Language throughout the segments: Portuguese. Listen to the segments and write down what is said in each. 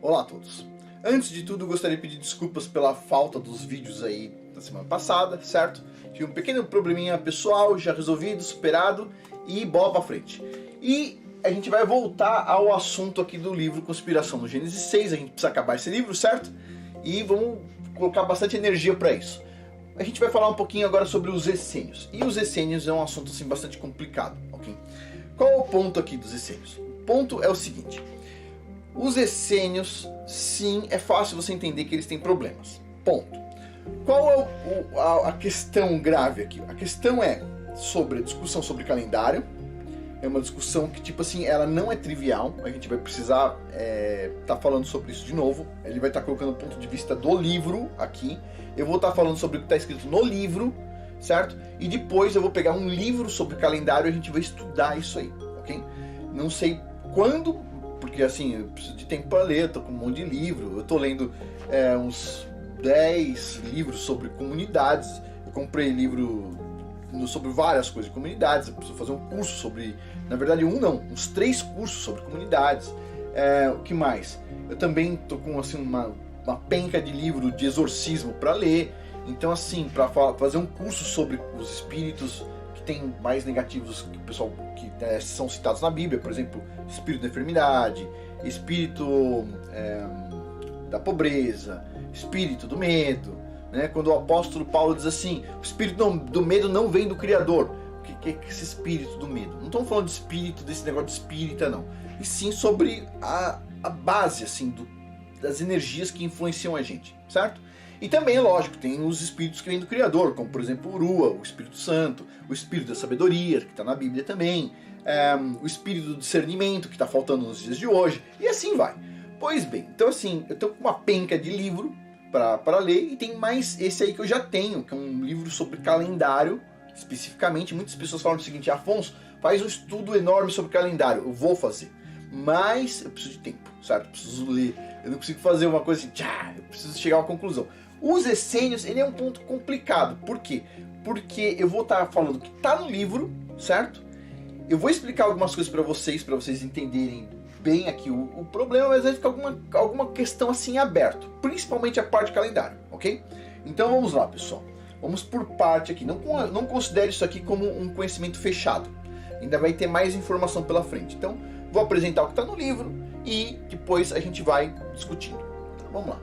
Olá a todos. Antes de tudo, gostaria de pedir desculpas pela falta dos vídeos aí da semana passada, certo? Tive um pequeno probleminha pessoal, já resolvido, superado e bola pra frente. E a gente vai voltar ao assunto aqui do livro Conspiração no Gênesis 6, a gente precisa acabar esse livro, certo? E vamos colocar bastante energia para isso. A gente vai falar um pouquinho agora sobre os essênios. E os essênios é um assunto assim bastante complicado, ok? Qual é o ponto aqui dos essênios? O ponto é o seguinte: os essênios, sim, é fácil você entender que eles têm problemas. Ponto. Qual é a questão grave aqui? A questão é sobre a discussão sobre calendário. É uma discussão que, tipo assim, ela não é trivial. A gente vai precisar tá falando sobre isso de novo. Ele vai estar colocando o ponto de vista do livro aqui. Eu vou estar falando sobre o que está escrito no livro, certo? E depois eu vou pegar um livro sobre calendário e a gente vai estudar isso aí, ok? Não sei quando, porque assim, eu preciso de tempo para ler, eu tô com um monte de livro. Eu tô lendo uns 10 livros sobre comunidades. Eu comprei livro sobre várias coisas de comunidades. Eu preciso fazer um curso sobre, na verdade uns 3 cursos sobre comunidades. O que mais? Eu também tô com assim uma penca de livro de exorcismo para ler. Então assim, para fazer um curso sobre os espíritos que tem mais negativos que o pessoal que são citados na Bíblia, por exemplo, espírito da enfermidade, espírito da pobreza, espírito do medo, né? Quando o apóstolo Paulo diz assim, o espírito do medo não vem do Criador. O que é esse espírito do medo? Não estamos falando de espírito, desse negócio de espírita, não. E sim sobre a base assim, das energias que influenciam a gente, certo? E também, lógico, tem os espíritos que vêm do Criador, como por exemplo o Urua, o Espírito Santo, o Espírito da Sabedoria, que está na Bíblia também, o Espírito do Discernimento, que está faltando nos dias de hoje, e assim vai. Pois bem, então assim, eu estou com uma penca de livro para ler, e tem mais esse aí que eu já tenho, que é um livro sobre calendário, especificamente. Muitas pessoas falam o seguinte: Afonso, faz um estudo enorme sobre calendário. Eu vou fazer, mas eu preciso de tempo, certo? Eu preciso ler, eu não consigo fazer uma coisa assim, eu preciso chegar a uma conclusão. Os essênios, ele é um ponto complicado. Por quê? Porque eu vou estar falando que está no livro, certo? Eu vou explicar algumas coisas para vocês entenderem bem aqui o problema, mas vai ficar alguma questão assim aberto, principalmente a parte de calendário, ok? Então vamos lá, pessoal. Vamos por parte aqui. Não considere isso aqui como um conhecimento fechado. Ainda vai ter mais informação pela frente. Então vou apresentar o que está no livro e depois a gente vai discutindo. Então, vamos lá.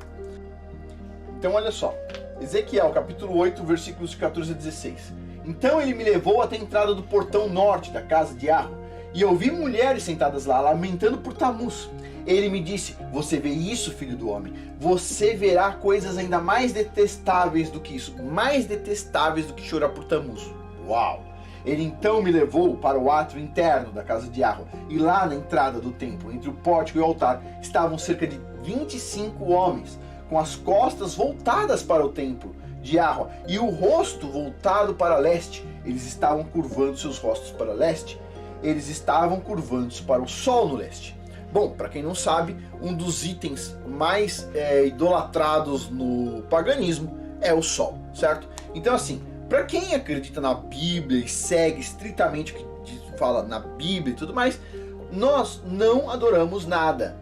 Então olha só, Ezequiel capítulo 8, versículos de 14 a 16. Então ele me levou até a entrada do portão norte da casa de Arro, e eu vi mulheres sentadas lá, lamentando por Tamuz. Ele me disse: você vê isso, filho do homem? Você verá coisas ainda mais detestáveis do que isso, mais detestáveis do que chorar por Tamuz. Uau! Ele então me levou para o átrio interno da casa de Arro, e lá na entrada do templo, entre o pórtico e o altar, estavam cerca de 25 homens, com as costas voltadas para o templo de Arro e o rosto voltado para leste. Eles estavam curvando seus rostos para leste. Eles estavam curvando-se para o sol no leste. Bom, para quem não sabe, um dos itens mais idolatrados no paganismo é o sol, certo? Então assim, para quem acredita na Bíblia e segue estritamente o que fala na Bíblia e tudo mais, nós não adoramos nada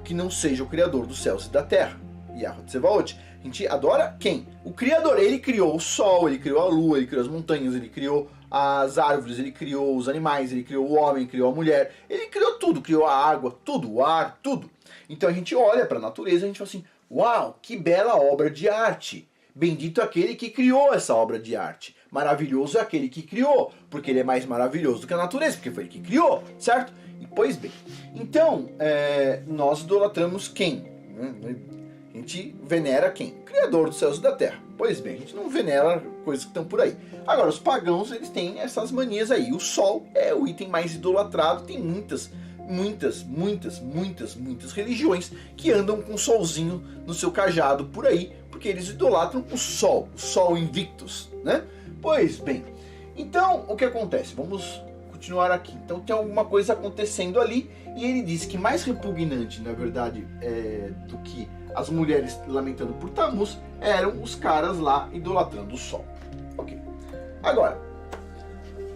que não seja o Criador dos céus e da terra, Yahweh Tsevaot. A gente adora quem? O Criador. Ele criou o sol, ele criou a lua, ele criou as montanhas, ele criou as árvores, ele criou os animais, ele criou o homem, criou a mulher, ele criou tudo, criou a água, tudo, o ar, tudo. Então a gente olha para a natureza e a gente fala assim: uau, que bela obra de arte. Bendito aquele que criou essa obra de arte. Maravilhoso é aquele que criou, porque ele é mais maravilhoso do que a natureza, porque foi ele que criou, certo? E pois bem, então nós idolatramos quem? A gente venera quem? O Criador dos céus e da terra. Pois bem, a gente não venera coisas que estão por aí. Agora, os pagãos, eles têm essas manias aí. O sol é o item mais idolatrado. Tem muitas religiões que andam com um solzinho no seu cajado por aí, porque eles idolatram o sol invictus, né? Pois bem, então o que acontece? Vamos continuar aqui. Então tem alguma coisa acontecendo ali, e ele diz que mais repugnante, na verdade, do que as mulheres lamentando por Tamuz, eram os caras lá idolatrando o sol. Ok. Agora,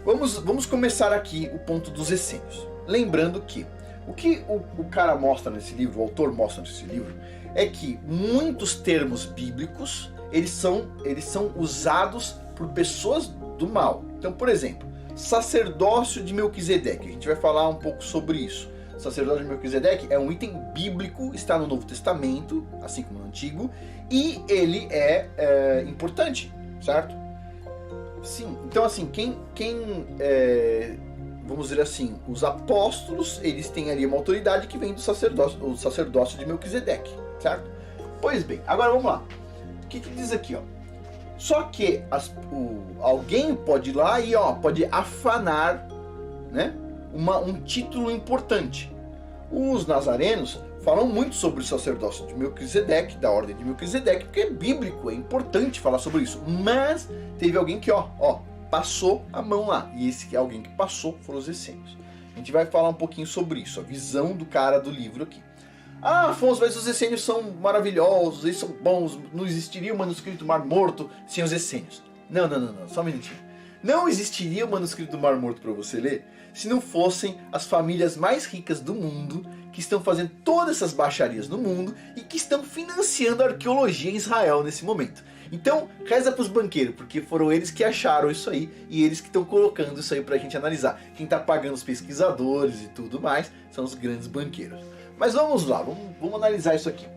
vamos começar aqui o ponto dos essênios. Lembrando que O que o cara mostra nesse livro, o autor mostra nesse livro, é que muitos termos bíblicos, eles são usados por pessoas do mal. Então, por exemplo, sacerdócio de Melquisedeque, a gente vai falar um pouco sobre isso. Sacerdócio de Melquisedeque é um item bíblico, está no Novo Testamento, assim como no Antigo, e ele é importante, certo? Sim, então assim, vamos dizer assim, os apóstolos, eles têm ali uma autoridade que vem do sacerdócio de Melquisedeque, certo? Pois bem, agora vamos lá. O que diz aqui, ó? Só que alguém pode ir lá e pode afanar, né, um título importante. Os nazarenos falam muito sobre o sacerdócio de Melquisedeque, da ordem de Melquisedeque, porque é bíblico, é importante falar sobre isso. Mas teve alguém que passou a mão lá. E esse alguém que passou foram os essênios. A gente vai falar um pouquinho sobre isso, a visão do cara do livro aqui. Ah, Afonso, mas os essênios são maravilhosos, eles são bons, não existiria o manuscrito Mar Morto sem os essênios. Não, só um minutinho. Não existiria o manuscrito do Mar Morto para você ler se não fossem as famílias mais ricas do mundo que estão fazendo todas essas baixarias no mundo e que estão financiando a arqueologia em Israel nesse momento. Então, reza para os banqueiros, porque foram eles que acharam isso aí e eles que estão colocando isso aí para a gente analisar. Quem está pagando os pesquisadores e tudo mais são os grandes banqueiros. Mas vamos lá, vamos analisar isso aqui.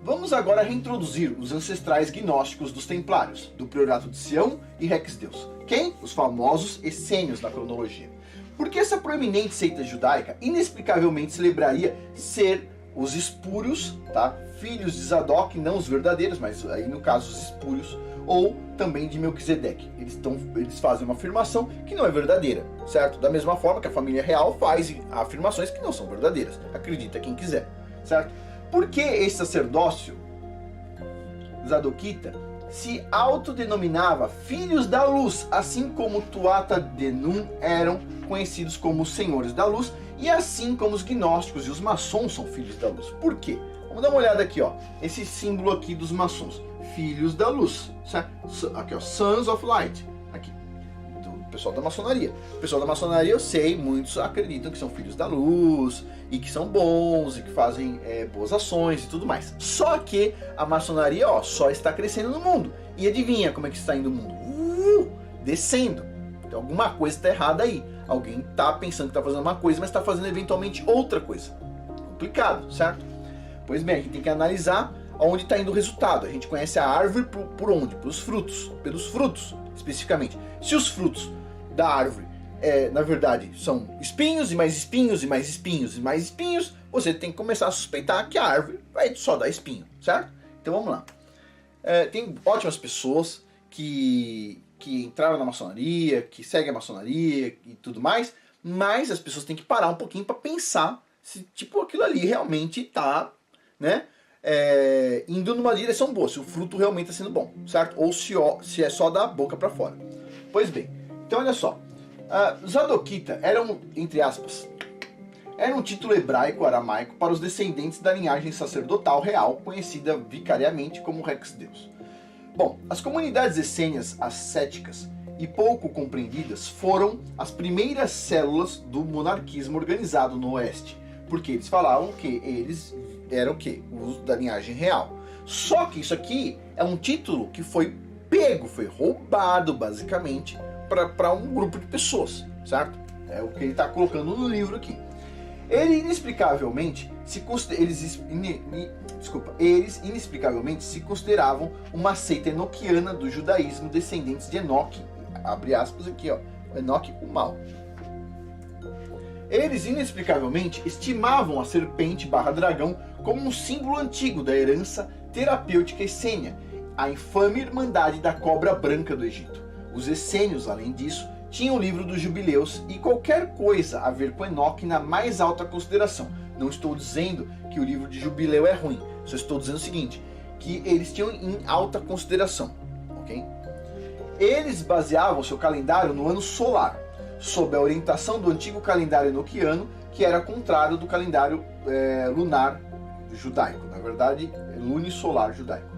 Vamos agora reintroduzir os ancestrais gnósticos dos Templários, do Priorato de Sião e Rex Deus. Quem? Os famosos essênios na cronologia. Porque essa proeminente seita judaica inexplicavelmente celebraria ser os espúrios, tá? Filhos de Zadok, não os verdadeiros, mas aí no caso os espúrios, ou também de Melquisedeque. Eles fazem uma afirmação que não é verdadeira, certo? Da mesma forma que a família real faz afirmações que não são verdadeiras. Acredita quem quiser, certo? Por que esse sacerdócio Zadokita se autodenominava Filhos da Luz, assim como Tuatha De Num eram conhecidos como Senhores da Luz, e assim como os gnósticos e os maçons são Filhos da Luz? Por quê? Vamos dar uma olhada aqui, esse símbolo aqui dos maçons, Filhos da Luz, certo? Aqui, Sons of Light, aqui, do pessoal da maçonaria. O pessoal da maçonaria, eu sei, muitos acreditam que são Filhos da Luz, e que são bons, e que fazem boas ações e tudo mais. Só que a maçonaria, só está crescendo no mundo. E adivinha como é que está indo o mundo? Descendo. Então alguma coisa está errada aí. Alguém está pensando que está fazendo uma coisa, mas está fazendo eventualmente outra coisa. Complicado, certo? Pois bem, a gente tem que analisar aonde está indo o resultado. A gente conhece a árvore por onde? Pelos frutos, especificamente. Se os frutos da árvore na verdade, são espinhos e mais espinhos e mais espinhos e mais espinhos, você tem que começar a suspeitar que a árvore vai só dar espinho, certo? Então vamos lá. Tem ótimas pessoas que entraram na maçonaria, que seguem a maçonaria e tudo mais, mas as pessoas têm que parar um pouquinho para pensar se aquilo ali realmente está, né, indo numa direção boa, se o fruto realmente está sendo bom, certo? Ou se é só da boca para fora. Pois bem, então olha só. Zadokita era entre aspas, era um título hebraico-aramaico para os descendentes da linhagem sacerdotal real, conhecida vicariamente como Rex Deus. Bom, as comunidades essênias ascéticas e pouco compreendidas foram as primeiras células do monarquismo organizado no Oeste, porque eles falavam que eles eram os da linhagem real. Só que isso aqui é um título que foi foi roubado basicamente para um grupo de pessoas, certo? É o que ele está colocando no livro aqui. Eles inexplicavelmente se consideravam uma seita enoquiana do judaísmo, descendentes de Enoque, abre aspas aqui, Enoque o mau. Eles inexplicavelmente estimavam a serpente /dragão como um símbolo antigo da herança terapêutica essênia, a infame irmandade da cobra branca do Egito. Os essênios, além disso, tinham o livro dos jubileus e qualquer coisa a ver com Enoque na mais alta consideração. Não estou dizendo que o livro de jubileu é ruim, só estou dizendo o seguinte, que eles tinham em alta consideração, ok? Eles baseavam seu calendário no ano solar, sob a orientação do antigo calendário enoquiano, que era contrário do calendário lunar judaico, na verdade, lunisolar judaico.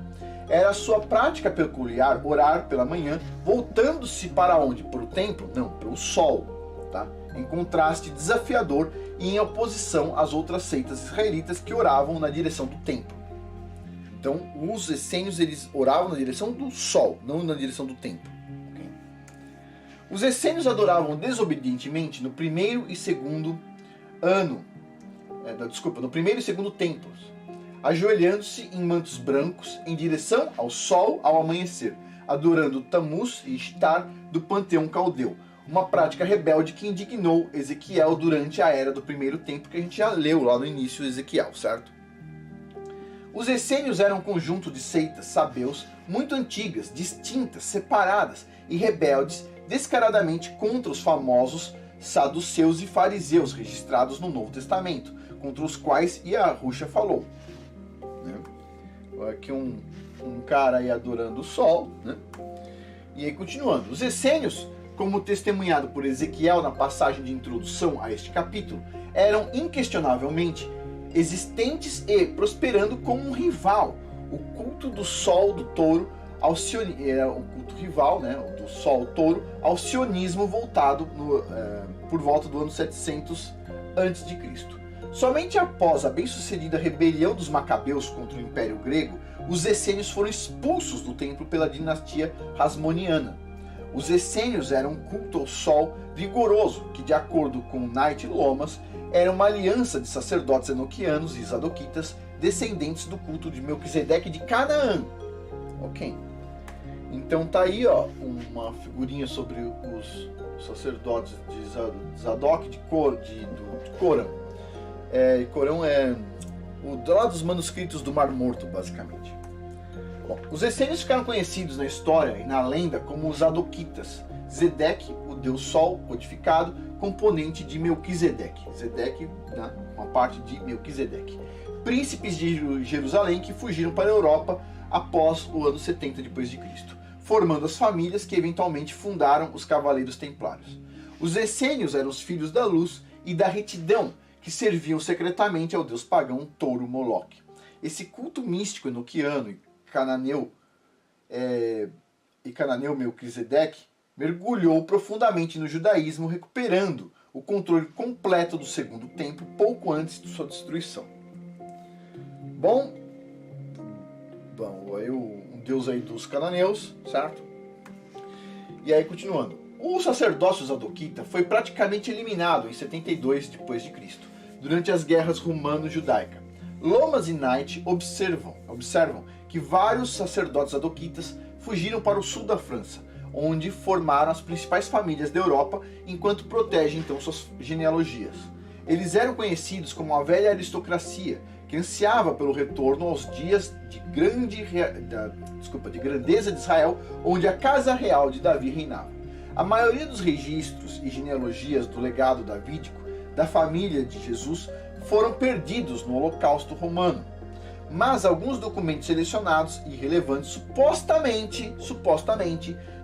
Era sua prática peculiar orar pela manhã, voltando-se para onde? Para o templo? Não, para o sol. Tá? em contraste desafiador e em oposição às outras seitas israelitas que oravam na direção do templo. Então, os essênios eles oravam na direção do sol, não na direção do templo. Okay? Os essênios adoravam desobedientemente no primeiro e segundo no primeiro e segundo templos, ajoelhando-se em mantos brancos em direção ao sol ao amanhecer, adorando Tammuz e Ishtar do panteão caldeu, uma prática rebelde que indignou Ezequiel durante a era do primeiro templo, que a gente já leu lá no início de Ezequiel, certo? Os essênios eram um conjunto de seitas sabeus muito antigas, distintas, separadas e rebeldes descaradamente contra os famosos saduceus e fariseus registrados no Novo Testamento, contra os quais Yahushua falou. Aqui um cara aí adorando o sol, né? E aí continuando. Os essênios, como testemunhado por Ezequiel na passagem de introdução a este capítulo, eram inquestionavelmente existentes e prosperando como um rival. O culto do sol do touro ao sionismo, era o culto rival, né, do sol touro ao sionismo voltado por volta do ano 700 a.C. Somente após a bem-sucedida rebelião dos Macabeus contra o Império Grego, os essênios foram expulsos do templo pela dinastia Hasmoniana. Os essênios eram um culto ao sol vigoroso, que, de acordo com Knight Lomas, era uma aliança de sacerdotes enoquianos e zadoquitas, descendentes do culto de Melquisedeque de Canaã. Ok. Então tá aí, ó, uma figurinha sobre os sacerdotes de Zadok de Corão. Corão é lá dos manuscritos do Mar Morto, basicamente. Bom, os essênios ficaram conhecidos na história e na lenda como os Zadoquitas. Zedeque, o deus sol codificado, componente de Melquisedeque. Zedeque, né, uma parte de Melquisedeque. Príncipes de Jerusalém que fugiram para a Europa após o ano 70 d.C., formando as famílias que eventualmente fundaram os Cavaleiros Templários. Os essênios eram os filhos da luz e da retidão, que serviam secretamente ao deus pagão Touro Moloque. Esse culto místico enoquiano e cananeu Melquisedeque mergulhou profundamente no judaísmo, recuperando o controle completo do segundo templo pouco antes de sua destruição. Bom, aí um deus aí dos cananeus, certo? E aí continuando. O sacerdócio zadoquita foi praticamente eliminado em 72 d.C., durante as guerras romano-judaicas. Lomas e Knight observam que vários sacerdotes zadoquitas fugiram para o sul da França, onde formaram as principais famílias da Europa, enquanto protegem então suas genealogias. Eles eram conhecidos como a velha aristocracia, que ansiava pelo retorno aos dias de grandeza de Israel, onde a casa real de Davi reinava. A maioria dos registros e genealogias do legado davídico da família de Jesus foram perdidos no Holocausto Romano, mas alguns documentos selecionados e relevantes supostamente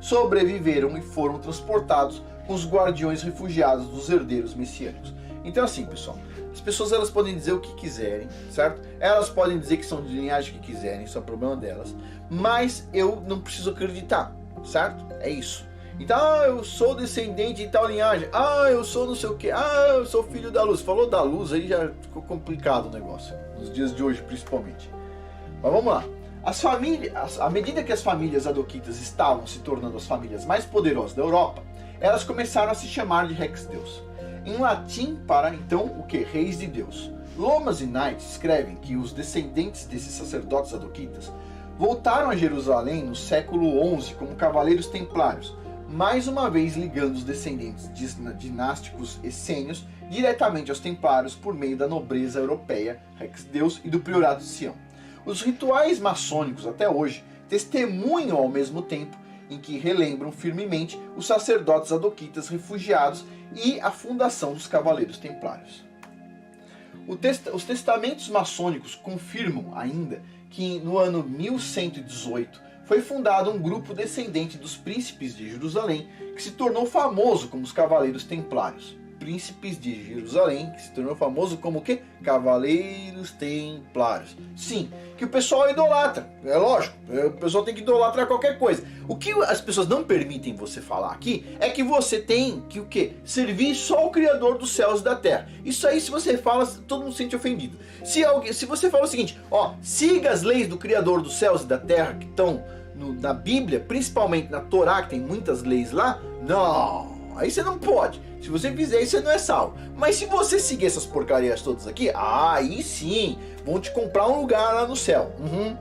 sobreviveram e foram transportados com os guardiões refugiados dos herdeiros messiânicos. Então assim, pessoal, as pessoas elas podem dizer o que quiserem, certo? Elas podem dizer que são de linhagem que quiserem, isso é o problema delas, mas eu não preciso acreditar, certo? É isso. Então, eu sou descendente de tal linhagem, eu sou não sei o que, eu sou filho da luz. Falou da luz, aí já ficou complicado o negócio, nos dias de hoje principalmente. Mas vamos lá. À medida que as famílias zadoquitas estavam se tornando as famílias mais poderosas da Europa, elas começaram a se chamar de Rex Deus, em latim para, então, o que? Reis de Deus. Lomas e Knight escrevem que os descendentes desses sacerdotes zadoquitas voltaram a Jerusalém no século XI como cavaleiros templários, mais uma vez ligando os descendentes dinásticos essênios diretamente aos templários por meio da nobreza europeia, Rex Deus, e do priorato de Sião. Os rituais maçônicos até hoje testemunham ao mesmo tempo em que relembram firmemente os sacerdotes zadoquitas refugiados e a fundação dos cavaleiros templários. Os testamentos maçônicos confirmam ainda que no ano 1118 foi fundado um grupo descendente dos príncipes de Jerusalém, que se tornou famoso como os Cavaleiros Templários. príncipes de Jerusalém, que se tornou famoso como o quê? Cavaleiros Templários. Sim, que o pessoal idolatra, é lógico, o pessoal tem que idolatrar qualquer coisa. O que as pessoas não permitem você falar aqui é que você tem que o quê? Servir só ao Criador dos céus e da terra. Isso aí, se você fala, todo mundo se sente ofendido. Se você fala o seguinte, ó, siga as leis do Criador dos céus e da terra que estão na Bíblia, principalmente na Torá, que tem muitas leis lá, não, aí você não pode. Se você fizer isso, você não é salvo. Mas se você seguir essas porcarias todas aqui, aí sim, vão te comprar um lugar lá no céu.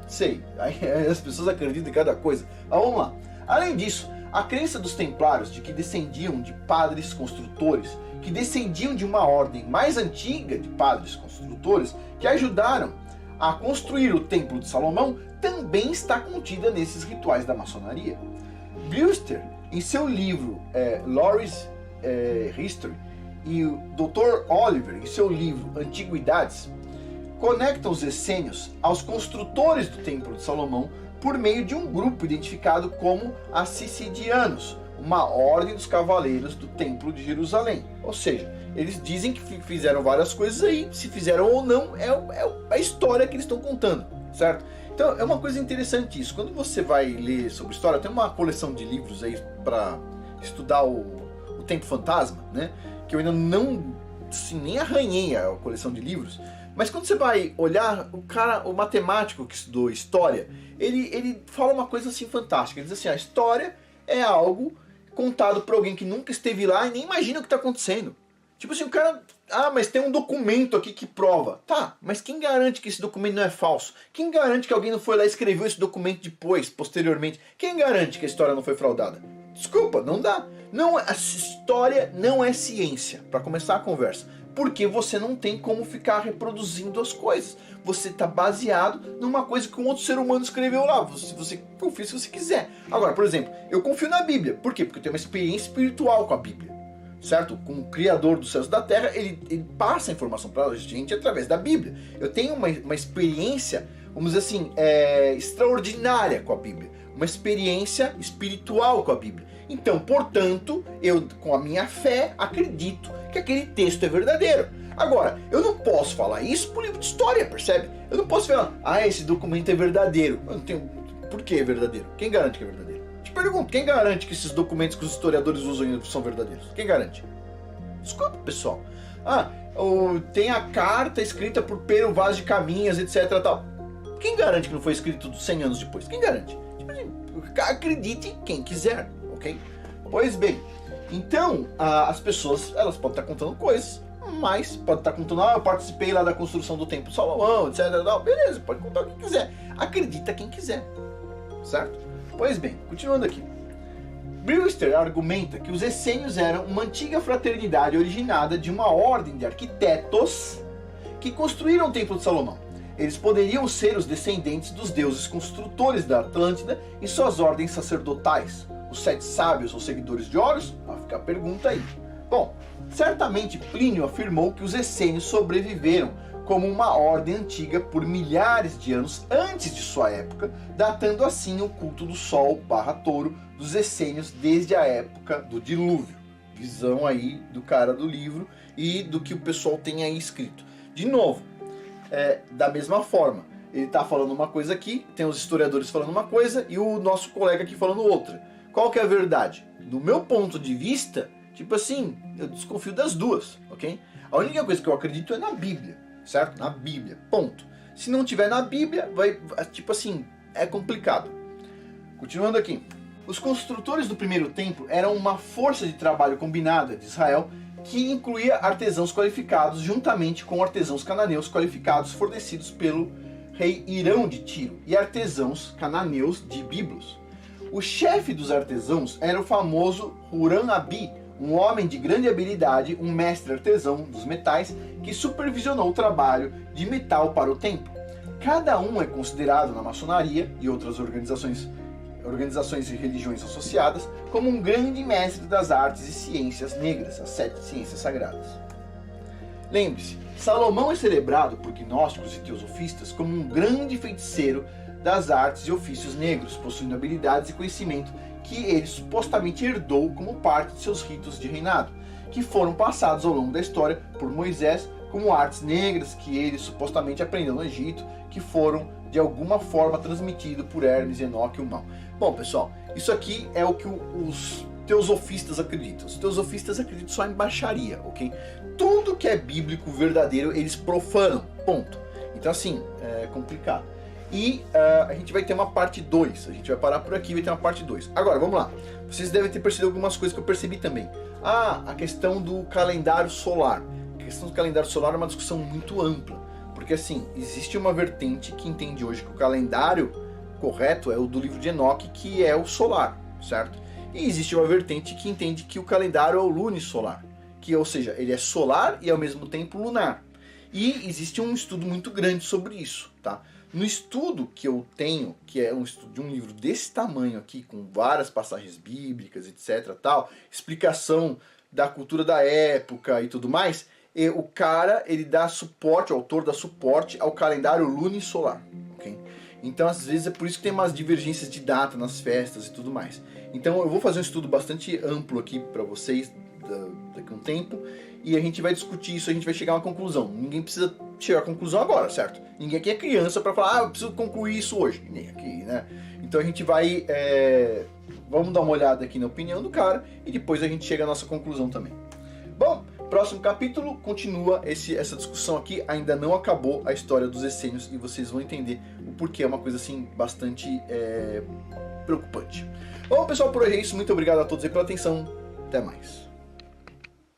Sei. Aí as pessoas acreditam em cada coisa. Mas vamos lá. Além disso, a crença dos templários de que descendiam de padres construtores, que descendiam de uma ordem mais antiga de padres construtores, que ajudaram a construir o Templo de Salomão, também está contida nesses rituais da maçonaria. Brewster, em seu livro Lawry's History, e o Dr. Oliver, em seu livro Antiguidades, conectam os essênios aos construtores do Templo de Salomão por meio de um grupo identificado como as Cicidianos, uma ordem dos cavaleiros do Templo de Jerusalém. Ou seja, eles dizem que fizeram várias coisas aí, se fizeram ou não, é a história que eles estão contando, certo? Então é uma coisa interessante isso. Quando você vai ler sobre história, tem uma coleção de livros aí para estudar o Tempo Fantasma, né? Que eu ainda não, assim, nem arranhei a coleção de livros. Mas quando você vai olhar, o matemático que estudou história, ele fala uma coisa assim fantástica. Ele diz assim, a história é algo contado por alguém que nunca esteve lá e nem imagina o que está acontecendo. Tipo assim, o cara... mas tem um documento aqui que prova. Tá, mas quem garante que esse documento não é falso? Quem garante que alguém não foi lá e escreveu esse documento depois, posteriormente? Quem garante que a história não foi fraudada? Desculpa, não dá. Não, a história não é ciência, para começar a conversa. Porque você não tem como ficar reproduzindo as coisas. Você está baseado numa coisa que um outro ser humano escreveu lá. Você confia se você quiser. Agora, por exemplo, eu confio na Bíblia. Por quê? Porque eu tenho uma experiência espiritual com a Bíblia. Certo? Com o Criador dos céus e da terra, ele passa a informação para a gente através da Bíblia. Eu tenho uma experiência, vamos dizer assim, extraordinária com a Bíblia. Uma experiência espiritual com a Bíblia. Então, portanto, eu, com a minha fé, acredito que aquele texto é verdadeiro. Agora, eu não posso falar isso por livro de história, percebe? Eu não posso falar, esse documento é verdadeiro. Eu não tenho... Por que é verdadeiro? Quem garante que é verdadeiro? Te pergunto, quem garante que esses documentos que os historiadores usam são verdadeiros? Quem garante? Desculpa, pessoal. Tem a carta escrita por Pero Vaz de Caminhas, etc. Tal. Quem garante que não foi escrito 100 anos depois? Quem garante? Tipo assim, acredite quem quiser, ok? Pois bem, então as pessoas elas podem estar contando coisas, mas pode estar contando, eu participei lá da construção do Templo de Salomão, etc. Tal. Beleza, pode contar o que quiser. Acredita quem quiser, certo? Pois bem, continuando aqui. Brewster argumenta que os essênios eram uma antiga fraternidade originada de uma ordem de arquitetos que construíram o Templo de Salomão. Eles poderiam ser os descendentes dos deuses construtores da Atlântida e suas ordens sacerdotais, os 7 sábios ou seguidores de Horus? Fica a pergunta aí. Bom, certamente Plínio afirmou que os essênios sobreviveram como uma ordem antiga por milhares de anos antes de sua época, datando assim o culto do Sol/Touro dos essênios desde a época do dilúvio. Visão aí do cara do livro e do que o pessoal tem aí escrito. De novo, da mesma forma, ele está falando uma coisa aqui, tem os historiadores falando uma coisa e o nosso colega aqui falando outra. Qual que é a verdade? Do meu ponto de vista, tipo assim, eu desconfio das duas, ok? A única coisa que eu acredito é na Bíblia, certo? Na Bíblia, ponto. Se não tiver na Bíblia, tipo assim, é complicado. Continuando aqui. Os construtores do primeiro templo eram uma força de trabalho combinada de Israel que incluía artesãos qualificados juntamente com artesãos cananeus qualificados fornecidos pelo rei Irão de Tiro e artesãos cananeus de Biblos. O chefe dos artesãos era o famoso Huram-Abi, um homem de grande habilidade, um mestre artesão dos metais que supervisionou o trabalho de metal para o templo. Cada um é considerado na maçonaria e outras organizações e religiões associadas como um grande mestre das artes e ciências negras, as 7 ciências sagradas. Lembre-se, Salomão é celebrado por gnósticos e teosofistas como um grande feiticeiro das artes e ofícios negros, possuindo habilidades e conhecimento que ele supostamente herdou como parte de seus ritos de reinado. que foram passados ao longo da história por Moisés como artes negras que ele supostamente aprendeu no Egito, que foram de alguma forma transmitidos por Hermes, Enoque e o Mal. Bom, pessoal, isso aqui é o que os teosofistas acreditam. Os teosofistas acreditam só em baixaria, ok? Tudo que é bíblico, verdadeiro, eles profanam, ponto. Então assim, é complicado. E a gente vai ter uma parte 2, a gente vai parar por aqui e vai ter uma parte 2. Agora, vamos lá. Vocês devem ter percebido algumas coisas que eu percebi também. A questão do calendário solar. A questão do calendário solar é uma discussão muito ampla. Porque assim, existe uma vertente que entende hoje que o calendário correto é o do livro de Enoque, que é o solar, certo? E existe uma vertente que entende que o calendário é o lunisolar, que, ou seja, ele é solar e ao mesmo tempo lunar. E existe um estudo muito grande sobre isso, tá? No estudo que eu tenho, que é um estudo de um livro desse tamanho aqui, com várias passagens bíblicas, etc, tal, explicação da cultura da época e tudo mais, o cara, ele dá suporte, o autor dá suporte ao calendário lunisolar, ok? Então, às vezes, é por isso que tem umas divergências de data nas festas e tudo mais. Então, eu vou fazer um estudo bastante amplo aqui para vocês, daqui a um tempo, e a gente vai discutir isso, a gente vai chegar a uma conclusão. Ninguém precisa chegar a conclusão agora, certo? Ninguém aqui é criança para falar, eu preciso concluir isso hoje. Nem aqui, né? Então a gente vai, vamos dar uma olhada aqui na opinião do cara, e depois a gente chega à nossa conclusão também. Bom, próximo capítulo continua essa discussão aqui, ainda não acabou a história dos essênios, e vocês vão entender o porquê é uma coisa assim, bastante preocupante. Bom, pessoal, por hoje é isso, muito obrigado a todos aí pela atenção, até mais.